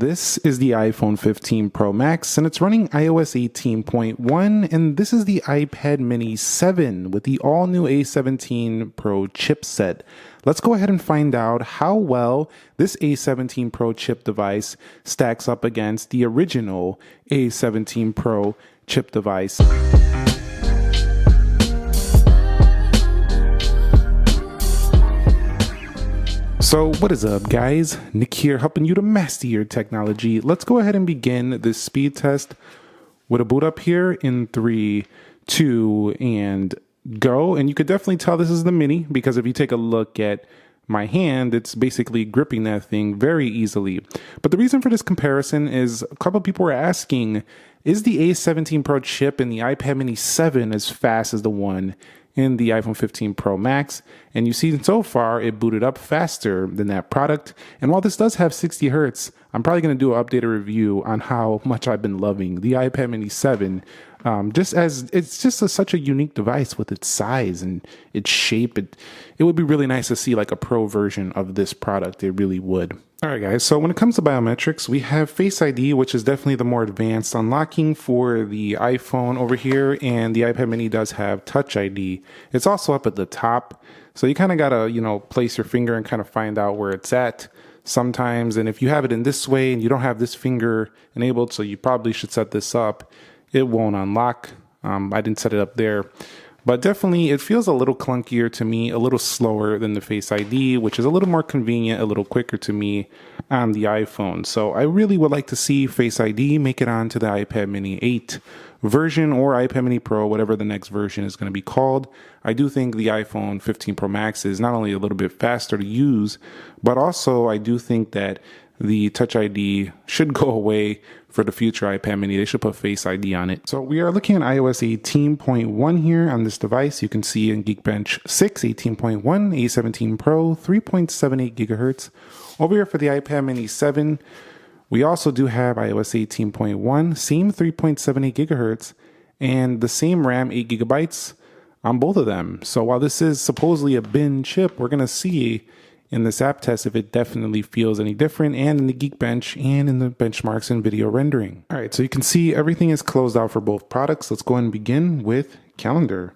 this is the iPhone 15 Pro Max, and it's running iOS 18.1, and this is the iPad mini 7 with the all-new A17 Pro chipset. Let's go ahead and find out how well this A17 Pro chip device stacks up against the original A17 Pro chip device. So what is up, guys? Nick here, helping you to master your technology. Let's go ahead and begin this speed test with a boot up here in 3, 2, and go. And you could definitely tell this is the mini, because if you take a look at my hand, it's basically gripping that thing very easily. But the reason for this comparison is a couple of people were asking, is the A17 Pro chip in the iPad mini 7 as fast as the one in the iPhone 15 Pro Max? And you see so far it booted up faster than that product. And while this does have 60 Hertz, I'm probably going to do an updated review on how much I've been loving the iPad mini 7. Just as it's just such a unique device with its size and its shape. It would be really nice to see like a pro version of this product. It really would. All right, guys. So when it comes to biometrics, we have Face ID, which is definitely the more advanced unlocking for the iPhone over here. And the iPad mini does have Touch ID. It's also up at the top. So you kind of got to, place your finger and kind of find out where it's at sometimes. And if you have it in this way and you don't have this finger enabled, so you probably should set this up, it won't unlock. I didn't set it up there. But definitely it feels a little clunkier to me, a little slower than the Face ID, which is a little more convenient, a little quicker to me on the iPhone. So I really would like to see Face ID make it onto the iPad mini 8 version or iPad mini Pro, whatever the next version is going to be called. I do think the iPhone 15 Pro Max is not only a little bit faster to use, but also I do think that the Touch ID should go away for the future iPad mini. They should put Face ID on it. So we are looking at iOS 18.1 here on this device. You can see in Geekbench 6, 18.1, A17 Pro, 3.78 gigahertz. Over here for the iPad mini 7, we also do have iOS 18.1, same 3.78 gigahertz, and the same RAM, 8 gigabytes on both of them. So while this is supposedly a bin chip, we're going to see in this app test if it definitely feels any different, and in the Geekbench and in the benchmarks and video rendering. All right, so you can see everything is closed out for both products. Let's go ahead and begin with calendar.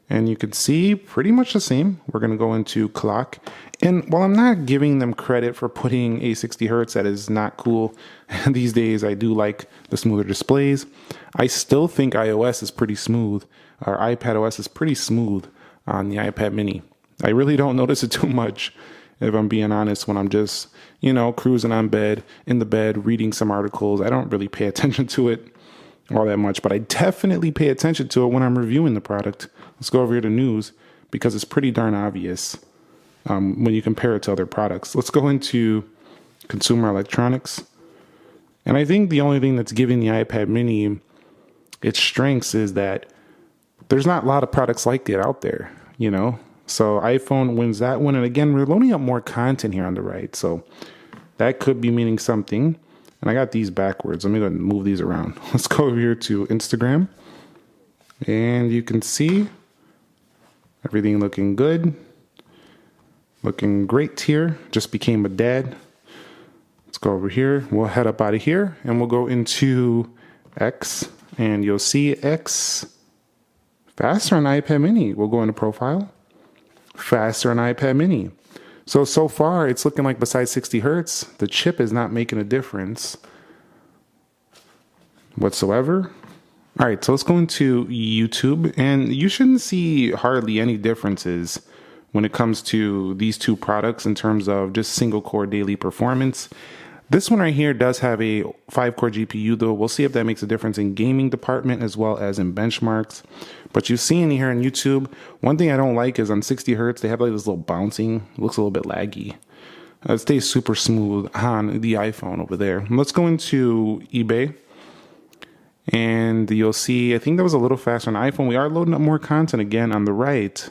And you can see pretty much the same. We're going to go into clock. And while I'm not giving them credit for putting a 60 Hertz, that is not cool. These days, I do like the smoother displays. I still think iOS is pretty smooth, or iPadOS is pretty smooth on the iPad mini. I really don't notice it too much, if I'm being honest, when I'm just, cruising in the bed, reading some articles. I don't really pay attention to it all that much, but I definitely pay attention to it when I'm reviewing the product. Let's go over here to news, because it's pretty darn obvious when you compare it to other products. Let's go into consumer electronics. And I think the only thing that's giving the iPad mini its strengths is that there's not a lot of products like it out there, So iPhone wins that one. And again, we're loading up more content here on the right. So that could be meaning something. And I got these backwards. Let me go ahead and move these around. Let's go over here to Instagram. And you can see everything looking good. Looking great here. Just became a dad. Let's go over here. We'll head up out of here and we'll go into X. And you'll see X faster on iPad mini. We'll go into profile. Faster on iPad mini. So far it's looking like besides 60 Hertz, the chip is not making a difference whatsoever. All right, so let's go into YouTube, and you shouldn't see hardly any differences when it comes to these two products in terms of just single core daily performance. This one right here does have a 5-core GPU, though. We'll see if that makes a difference in gaming department as well as in benchmarks. But you've seen here on YouTube, one thing I don't like is on 60 Hertz, they have like this little bouncing. It looks a little bit laggy. It stays super smooth on the iPhone over there. Let's go into eBay. And you'll see, I think that was a little faster on iPhone. We are loading up more content again on the right.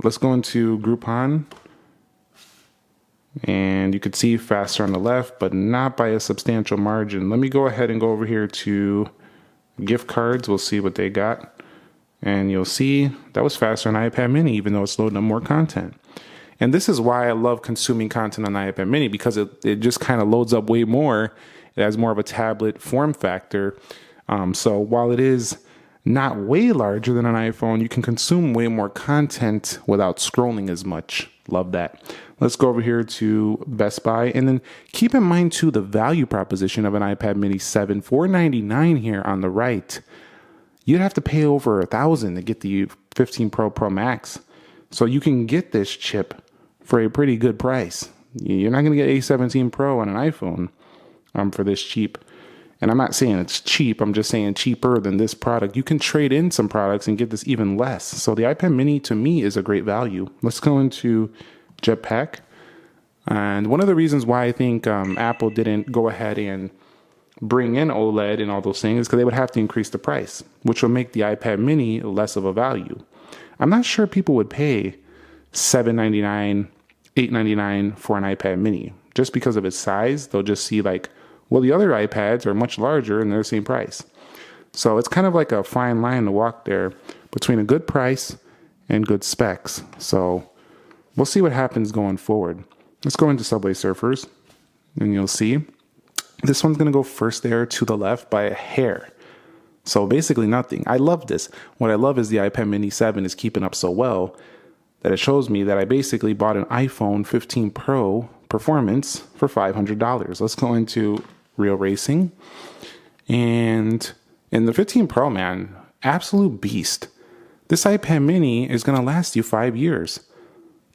Let's go into Groupon. And you could see faster on the left, but not by a substantial margin. Let me go ahead and go over here to gift cards. We'll see what they got. And you'll see that was faster on iPad mini, even though it's loading up more content. And this is why I love consuming content on iPad mini, because it just kind of loads up way more It has more of a tablet form factor. So while it is not way larger than an iPhone, you can consume way more content without scrolling as much. Love that. Let's go over here to Best Buy, and then keep in mind too the value proposition of an iPad Mini 7, $499 here on the right. You'd have to pay over $1,000 to get the 15 Pro Max. So you can get this chip for a pretty good price. You're not going to get A17 Pro on an iPhone for this cheap. And I'm not saying it's cheap. I'm just saying cheaper than this product. You can trade in some products and get this even less. So the iPad Mini to me is a great value. Let's go into Jetpack. And one of the reasons why I think Apple didn't go ahead and bring in OLED and all those things is because they would have to increase the price, which will make the iPad Mini less of a value. I'm not sure people would pay $799, $899 for an iPad Mini just because of its size. They'll just see like, well, the other iPads are much larger and they're the same price. So it's kind of like a fine line to walk there between a good price and good specs. So we'll see what happens going forward. Let's go into Subway Surfers, and you'll see this one's going to go first there to the left by a hair. So basically nothing. I love this. What I love is the iPad Mini 7 is keeping up so well that it shows me that I basically bought an iPhone 15 Pro Performance for $500. Let's go into Real Racing. And in the 15 Pro, man, absolute beast. This iPad Mini is going to last you 5 years.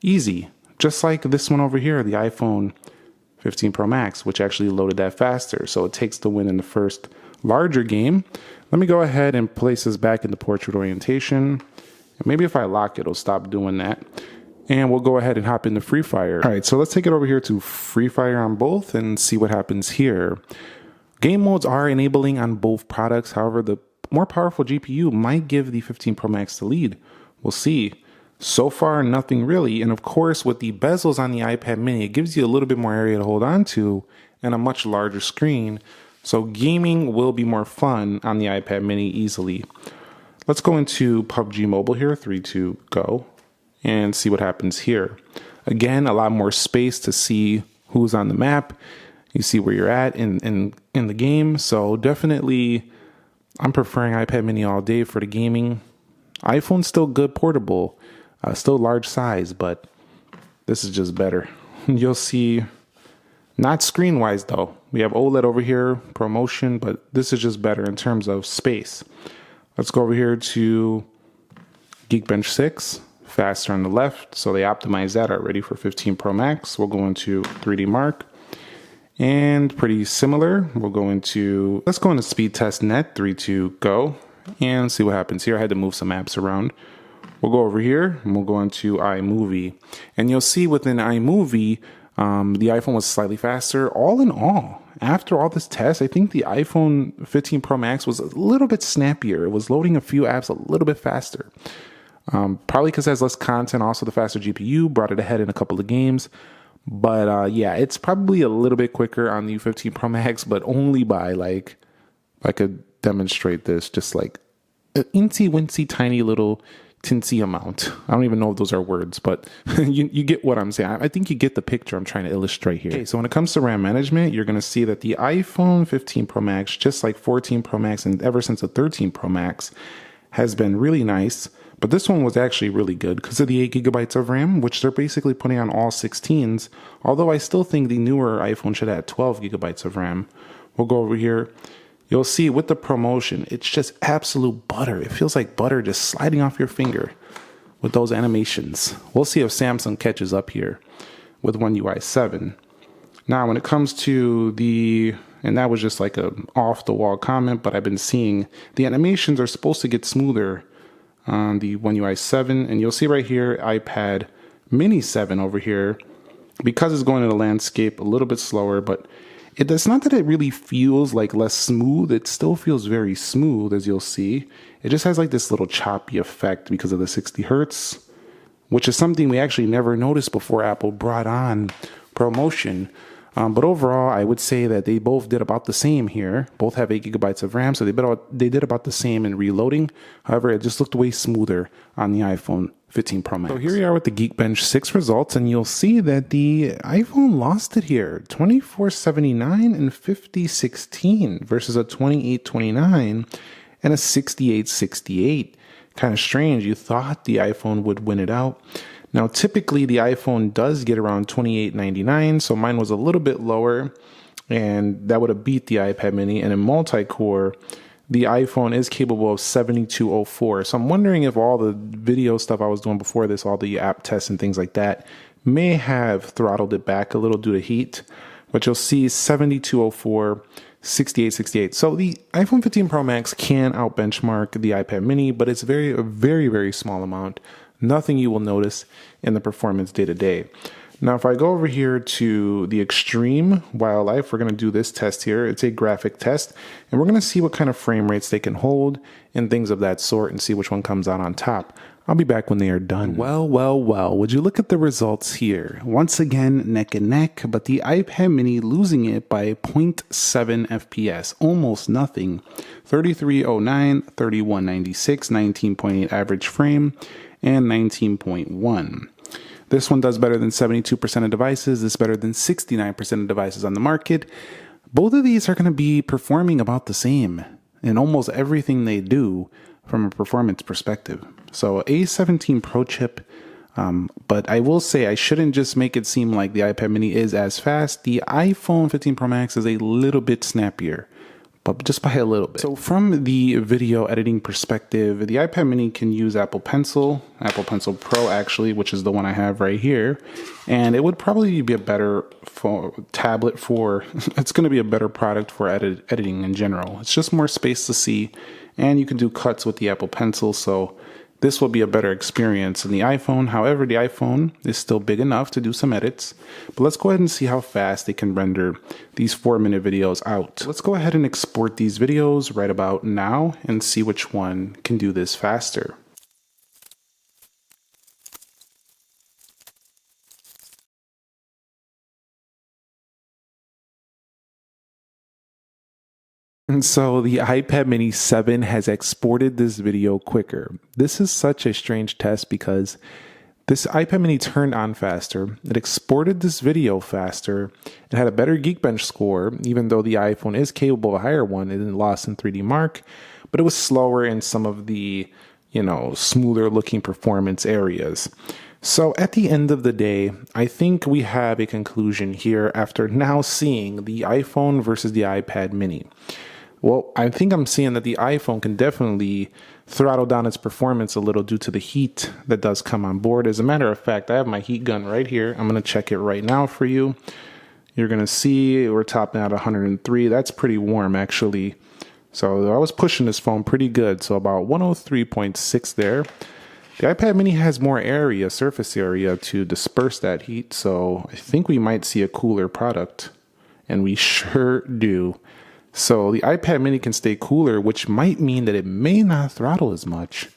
Easy. Just like this one over here, the iPhone 15 Pro Max, which actually loaded that faster. So it takes the win in the first larger game. Let me go ahead and place this back into portrait orientation. And maybe if I lock it, it'll stop doing that. And we'll go ahead and hop into Free Fire. All right, so let's take it over here to Free Fire on both and see what happens here. Game modes are enabling on both products. However, the more powerful GPU might give the 15 Pro Max the lead. We'll see. So far, nothing really. And of course, with the bezels on the iPad Mini, it gives you a little bit more area to hold on to and a much larger screen. So gaming will be more fun on the iPad Mini easily. Let's go into PUBG Mobile here, 3, 2, go, and see what happens here. Again, a lot more space to see who's on the map. You see where you're at in the game. So definitely, I'm preferring iPad Mini all day for the gaming. iPhone's still good portable, still large size, but this is just better. You'll see, not screen-wise though. We have OLED over here, ProMotion, but this is just better in terms of space. Let's go over here to Geekbench 6, faster on the left. So they optimized that already for 15 Pro Max. We'll go into 3D Mark. And pretty similar, we'll go into, let's go into Speed Test Net, 3, 2, go, and see what happens here. I had to move some apps around. We'll go over here and we'll go into iMovie. And you'll see within iMovie, the iPhone was slightly faster. All in all, after all this test, I think the iPhone 15 Pro Max was a little bit snappier. It was loading a few apps a little bit faster. Probably because it has less content, also the faster GPU brought it ahead in a couple of games. But yeah, it's probably a little bit quicker on the 15 Pro Max, but only by like, if I could demonstrate this, just like an incy wincy tiny little tinsy amount. I don't even know if those are words, but you get what I'm saying. I think you get the picture I'm trying to illustrate here. Okay, so when it comes to RAM management, you're going to see that the iPhone 15 Pro Max, just like 14 Pro Max and ever since the 13 Pro Max, has been really nice. But this one was actually really good because of the 8 gigabytes of RAM, which they're basically putting on all 16s. Although I still think the newer iPhone should have 12 gigabytes of RAM. We'll go over here. You'll see with the ProMotion, it's just absolute butter. It feels like butter just sliding off your finger with those animations. We'll see if Samsung catches up here with One UI 7. Now, when it comes to the, and that was just like a off-the-wall comment, but I've been seeing the animations are supposed to get smoother on the One UI 7. And you'll see right here, iPad Mini 7 over here, because it's going to the landscape a little bit slower, but it's not that it really feels like less smooth. It still feels very smooth, as you'll see. It just has like this little choppy effect because of the 60 hertz, which is something we actually never noticed before Apple brought on ProMotion. But overall, I would say that they both did about the same here. Both have 8 gigabytes of RAM, so they did about the same in reloading. However, it just looked way smoother on the iPhone 15 Pro Max. So here we are with the Geekbench 6 results, and you'll see that the iPhone lost it here, 2479 and 5016 versus a 2829 and a 6868. Kind of strange. You thought the iPhone would win it out. Now, typically the iPhone does get around 2899, so mine was a little bit lower, and that would have beat the iPad mini. And in multi-core, the iPhone is capable of 7204. So I'm wondering if all the video stuff I was doing before this, all the app tests and things like that, may have throttled it back a little due to heat. But you'll see 7204, 6868. So the iPhone 15 Pro Max can out-benchmark the iPad mini, but it's a very small amount. Nothing you will notice in the performance day to day. Now, if I go over here to the extreme wildlife, we're going to do this test here. It's a graphic test, and we're going to see what kind of frame rates they can hold and things of that sort and see which one comes out on top. I'll be back when they are done. Well, would you look at the results here? Once again, neck and neck, but the iPad mini losing it by 0.7 FPS, almost nothing. 3309, 3196, 19.8 average frame, and 19.1. This one does better than 72% of devices. This is better than 69% of devices on the market. Both of these are going to be performing about the same in almost everything they do from a performance perspective. So A17 Pro chip, but I will say I shouldn't just make it seem like the iPad mini is as fast. The iPhone 15 Pro Max is a little bit snappier, but just by a little bit. So from the video editing perspective, the iPad mini can use Apple Pencil Pro actually, which is the one I have right here. And it would probably be a better tablet for, it's going to be a better product for editing in general. It's just more space to see, and you can do cuts with the Apple Pencil. So this will be a better experience than the iPhone. However, the iPhone is still big enough to do some edits. But let's go ahead and see how fast they can render these 4-minute videos out. Let's go ahead and export these videos right about now and see which one can do this faster. And so the iPad mini 7 has exported this video quicker. This is such a strange test because this iPad mini turned on faster. It exported this video faster. It had a better Geekbench score, even though the iPhone is capable of a higher one. It didn't lost in 3D Mark, but it was slower in some of the, smoother looking performance areas. So at the end of the day, I think we have a conclusion here after now seeing the iPhone versus the iPad mini. Well, I think I'm seeing that the iPhone can definitely throttle down its performance a little due to the heat that does come on board. As a matter of fact, I have my heat gun right here. I'm going to check it right now for you. You're going to see we're topping out 103. That's pretty warm, actually. So I was pushing this phone pretty good. So about 103.6 there. The iPad mini has more area, surface area, to disperse that heat. So I think we might see a cooler product. And we sure do. So the iPad mini can stay cooler, which might mean that it may not throttle as much.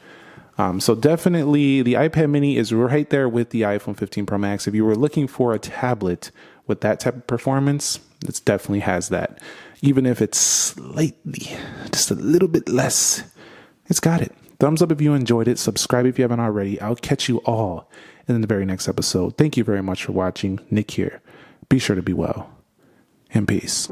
So definitely the iPad mini is right there with the iPhone 15 Pro Max. If you were looking for a tablet with that type of performance, it definitely has that. Even if it's slightly, just a little bit less, it's got it. Thumbs up if you enjoyed it. Subscribe if you haven't already. I'll catch you all in the very next episode. Thank you very much for watching. Nick here. Be sure to be well. And peace.